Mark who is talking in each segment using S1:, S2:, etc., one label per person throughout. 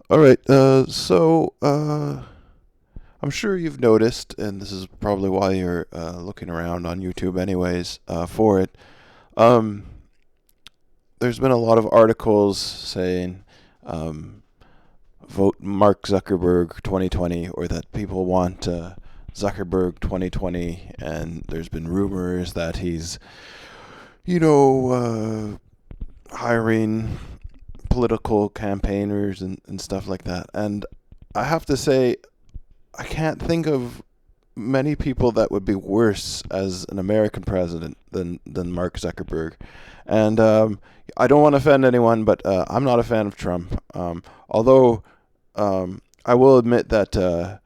S1: All right. I'm sure you've noticed, and this is probably why you're looking around on YouTube, anyways, for it. Um, there's been a lot of articles saying, um, "Vote Mark Zuckerberg 2020," or that people want Zuckerberg 2020, and there's been rumors that he's, you know, hiring political campaigners and stuff like that. And I have to say, I can't think of many people that would be worse as an American president than Mark Zuckerberg. And I don't want to offend anyone, but I'm not a fan of Trump. Although I will admit that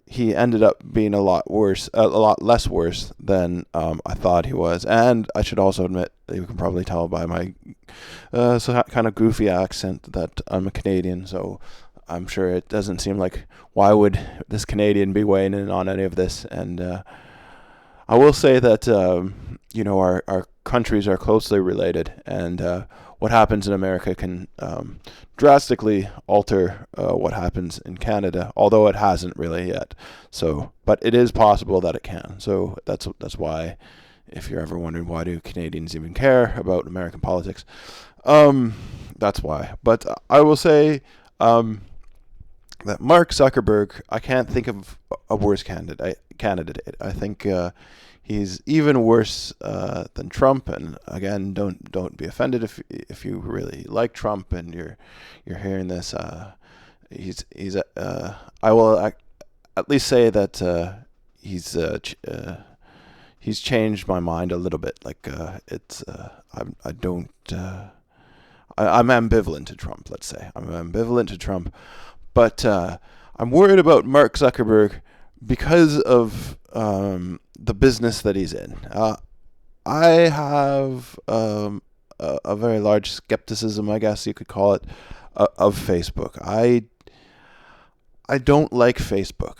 S1: he ended up being a lot worse, a lot less worse than I thought he was. And I should also admit, you can probably tell by my kind of goofy accent that I'm a Canadian. So I'm sure it doesn't seem like why would this Canadian be weighing in on any of this. And I will say that our countries are closely related, and what happens in America can drastically alter what happens in Canada, although it hasn't really yet. So, but it is possible that it can. So that's why, if you're ever wondering why do Canadians even care about American politics, that's why. But I will say. That Mark Zuckerberg, I can't think of a worse candidate. I think he's even worse than Trump. And again, don't be offended if you really like Trump and you're hearing this. I will at least say that he's changed my mind a little bit. Like I don't. I'm ambivalent to Trump. Let's say I'm ambivalent to Trump. But I'm worried about Mark Zuckerberg because of the business that he's in. I have a very large skepticism, I guess you could call it, of Facebook. I don't like Facebook.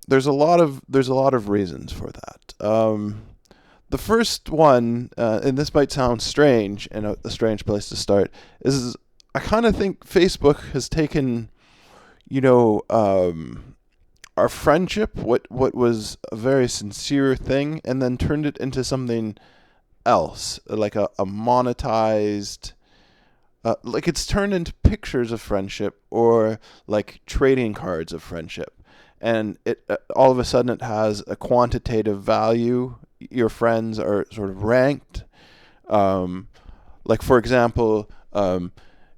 S1: There's a lot of reasons for that. The first one, and this might sound strange and a strange place to start, is I kind of think Facebook has taken our friendship, what was a very sincere thing, and then turned it into something else, like a monetized, like it's turned into pictures of friendship or like trading cards of friendship, and it all of a sudden it has a quantitative value. Your friends are sort of ranked, like for example.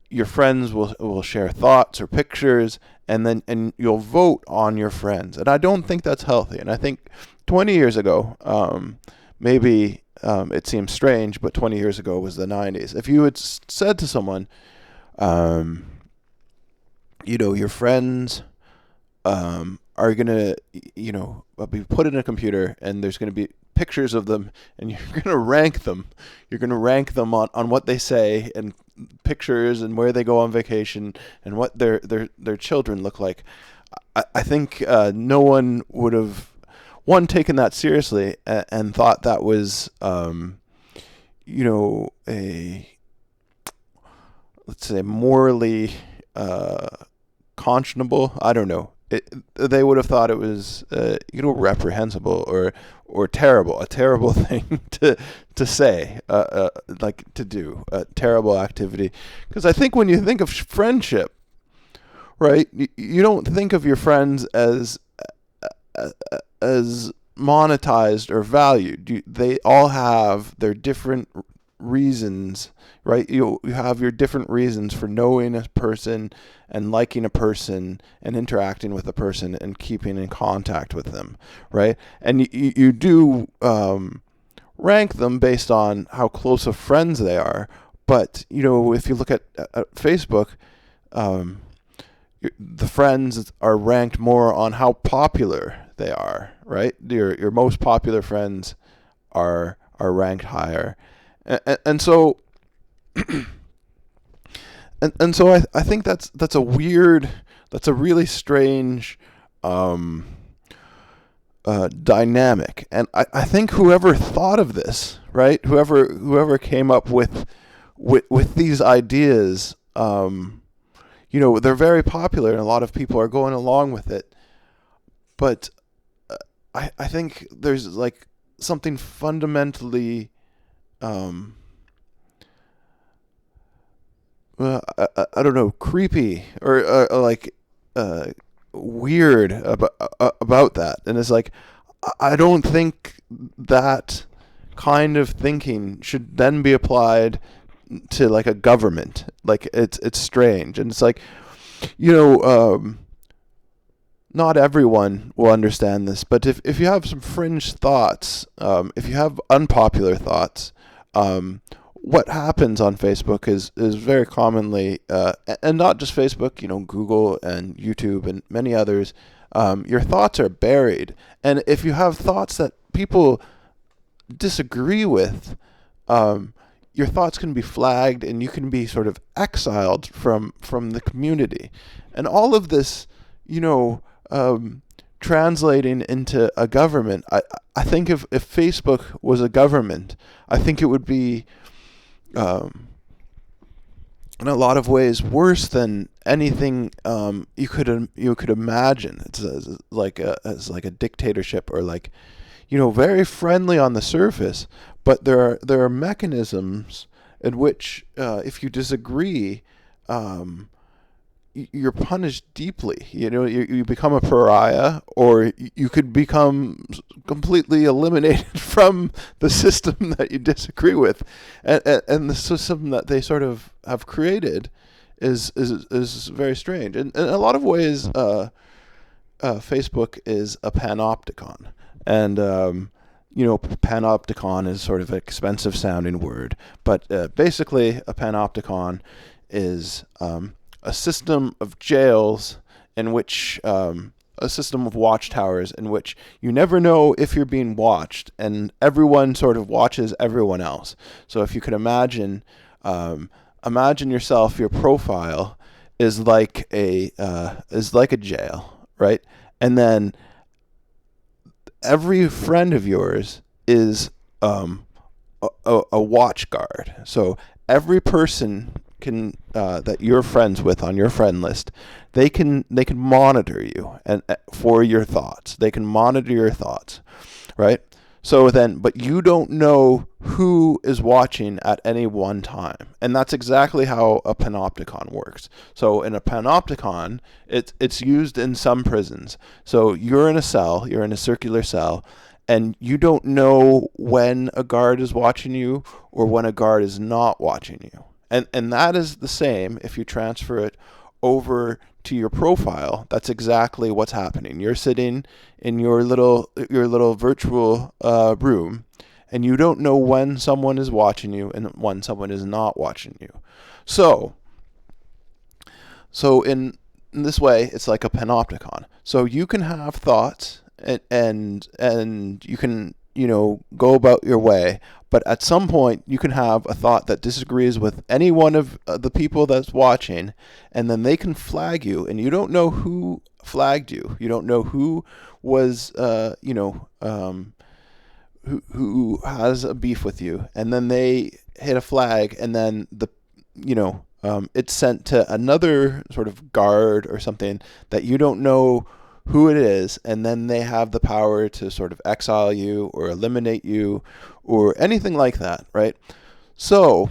S1: Your friends will share thoughts or pictures, and you'll vote on your friends. And I don't think that's healthy. And I think 20 years ago, maybe it seems strange, but 20 years ago was the 90s. If you had said to someone, your friends are going to, be put in a computer and there's going to be pictures of them and you're going to rank them. You're going to rank them on what they say and pictures and where they go on vacation and what their children look like. I think no one would have taken that seriously and thought that was a, let's say, morally conscionable. I don't know. They would have thought it was reprehensible or terrible, a terrible thing to say, like to do, a terrible activity. Because I think when you think of friendship, right, you don't think of your friends as monetized or valued. They all have their different reasons, right? You have your different reasons for knowing a person and liking a person and interacting with a person and keeping in contact with them, right? And you do rank them based on how close of friends they are. But if you look at Facebook, the friends are ranked more on how popular they are, right? Your most popular friends are ranked higher. And so and so I think that's a really strange dynamic. And I think whoever thought of this, right? Whoever came up with these ideas, they're very popular and a lot of people are going along with it. But I think there's like something fundamentally um, I don't know, creepy or like uh, weird about that. And it's like, I don't think that kind of thinking should then be applied to like a government. Like it's strange, and it's like, you know, not everyone will understand this, but if you have some fringe thoughts, if you have unpopular thoughts, what happens on Facebook is very commonly, and not just Facebook, Google and YouTube and many others, your thoughts are buried. And if you have thoughts that people disagree with, your thoughts can be flagged and you can be sort of exiled from the community. And all of this, translating into a government, I think if Facebook was a government, I think it would be in a lot of ways worse than anything you could imagine. It's as like a dictatorship, or like, very friendly on the surface, but there are mechanisms in which if you disagree, you're punished deeply. You become a pariah, or you could become completely eliminated from the system that you disagree with, and the system that they sort of have created is very strange. And in a lot of ways, Facebook is a panopticon, and panopticon is sort of an expensive sounding word, but basically a panopticon is a system of jails in which a system of watchtowers in which you never know if you're being watched, and everyone sort of watches everyone else. So if you could imagine yourself, your profile is like a jail, right? And then every friend of yours is a watch guard. So every person can that you're friends with on your friend list, they can monitor you and for your thoughts. They can monitor your thoughts, right? So then, but you don't know who is watching at any one time, and that's exactly how a panopticon works. So in a panopticon, it's used in some prisons. So you're in a cell, you're in a circular cell, and you don't know when a guard is watching you or when a guard is not watching you. And that is the same if you transfer it over to your profile. That's exactly what's happening. You're sitting in your little virtual room, and you don't know when someone is watching you and when someone is not watching you. So in this way, it's like a panopticon. So you can have thoughts and you can go about your way, but at some point you can have a thought that disagrees with any one of the people that's watching, and then they can flag you, and you don't know who flagged you. You don't know who was who has a beef with you, and then they hit a flag, and then it's sent to another sort of guard or something that you don't know who it is, and then they have the power to sort of exile you or eliminate you or anything like that, right? So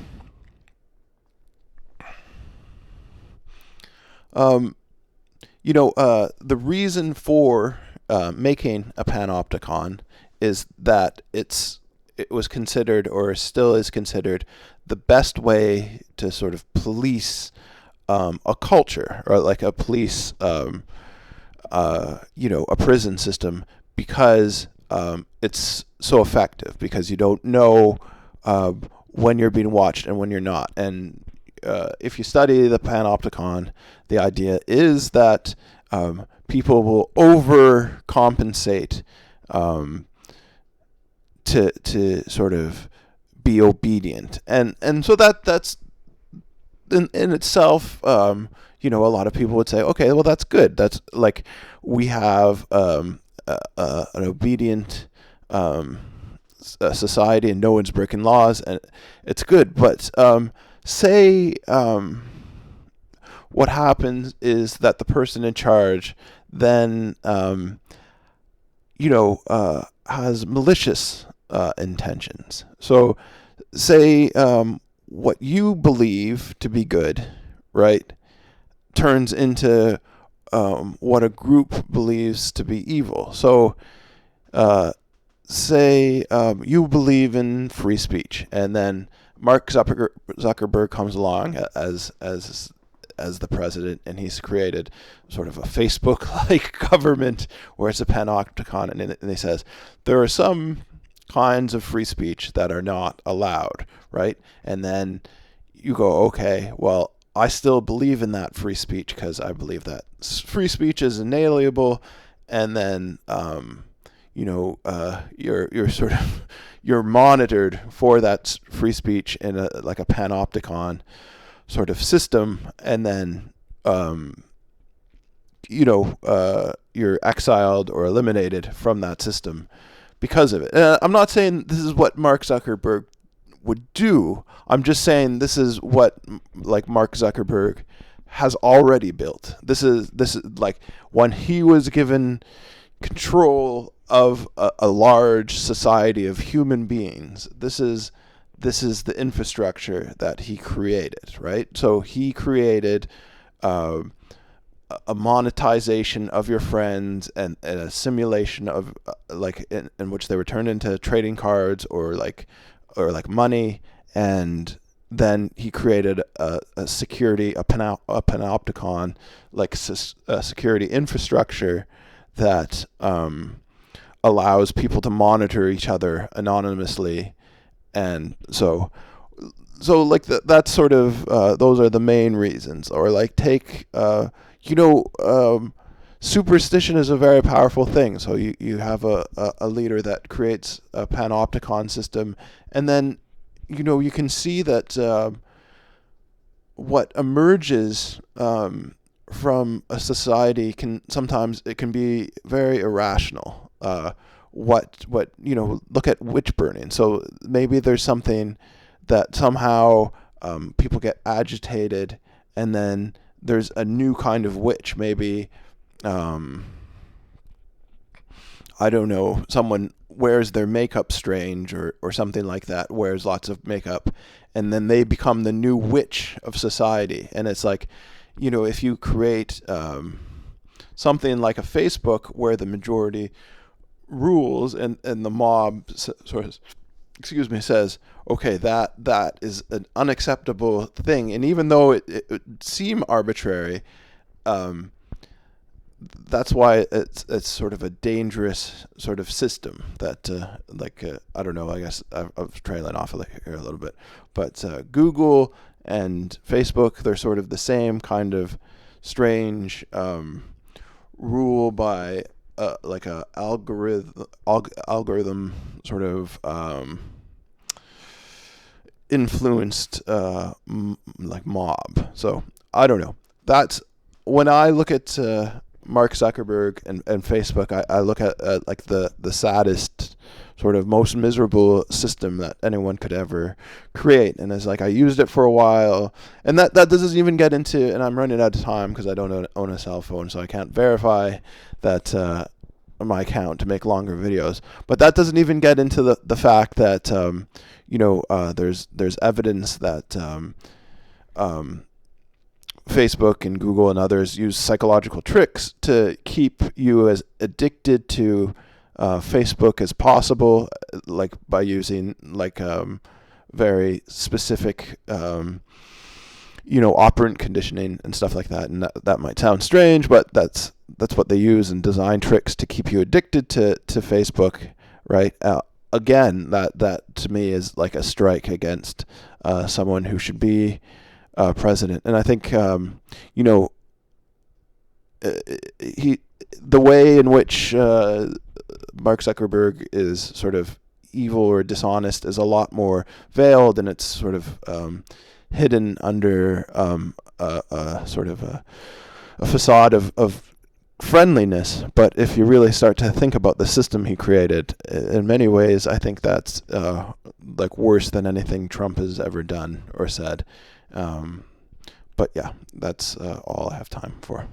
S1: the reason for making a panopticon is that it was considered, or still is considered, the best way to sort of police a culture, or like a police a prison system, because it's so effective, because you don't know when you're being watched and when you're not. And if you study the panopticon, the idea is that people will overcompensate to sort of be obedient, and so that's in itself, a lot of people would say, okay, well, that's good. That's like, we have an obedient society, and no one's breaking laws, and it's good. But say, what happens is that the person in charge then, has malicious intentions. So, say what you believe to be good, right, turns into what a group believes to be evil. So, say you believe in free speech, and then Mark Zuckerberg comes along as the president, and he's created sort of a Facebook-like government where it's a panopticon, and he says there are some kinds of free speech that are not allowed, right? And then you go, okay, well, I still believe in that free speech because I believe that free speech is inalienable, and then you're sort of you're monitored for that free speech in a panopticon sort of system, and then you're exiled or eliminated from that system because of it. And I'm not saying this is what Mark Zuckerberg would do. I'm just saying this is what Mark Zuckerberg has already built. This is like when he was given control of a large society of human beings. This is the infrastructure that he created, right? So he created a monetization of your friends, and a simulation of in which they were turned into trading cards or money, and then he created a panopticon, a security infrastructure that allows people to monitor each other anonymously. And so that's sort of those are the main reasons. Or take superstition is a very powerful thing. So you have a leader that creates a panopticon system, and then you can see that what emerges from a society sometimes be very irrational. Look at witch burning. So maybe there's something that somehow people get agitated, and then there's a new kind of witch. Maybe I don't know, someone wears their makeup strange or something like that, wears lots of makeup, and then they become the new witch of society. And it's like, if you create something like a Facebook where the majority rules and the mob says, okay, that is an unacceptable thing, and even though it would seem arbitrary, that's why it's sort of a dangerous sort of system that I don't know, I guess I was trailing off here a little bit, but Google and Facebook, they're sort of the same kind of strange rule by a algorithm sort of influenced mob. So I don't know. That's when I look at Mark Zuckerberg and Facebook. I look at the saddest, sort of most miserable system that anyone could ever create. And it's I used it for a while, and that doesn't even get into, and I'm running out of time because I don't own a cell phone, so I can't verify that my account to make longer videos. But that doesn't even get into the fact that there's evidence that Facebook and Google and others use psychological tricks to keep you as addicted to Facebook as possible, by using very specific operant conditioning and stuff like that. And that might sound strange, but that's what they use, and design tricks to keep you addicted to Facebook, right? Again, that to me is like a strike against someone who should be president. And I think the way in which Mark Zuckerberg is sort of evil or dishonest is a lot more veiled, and it's sort of hidden under a sort of a facade of friendliness. But if you really start to think about the system he created, in many ways, I think that's worse than anything Trump has ever done or said. But yeah, that's all I have time for.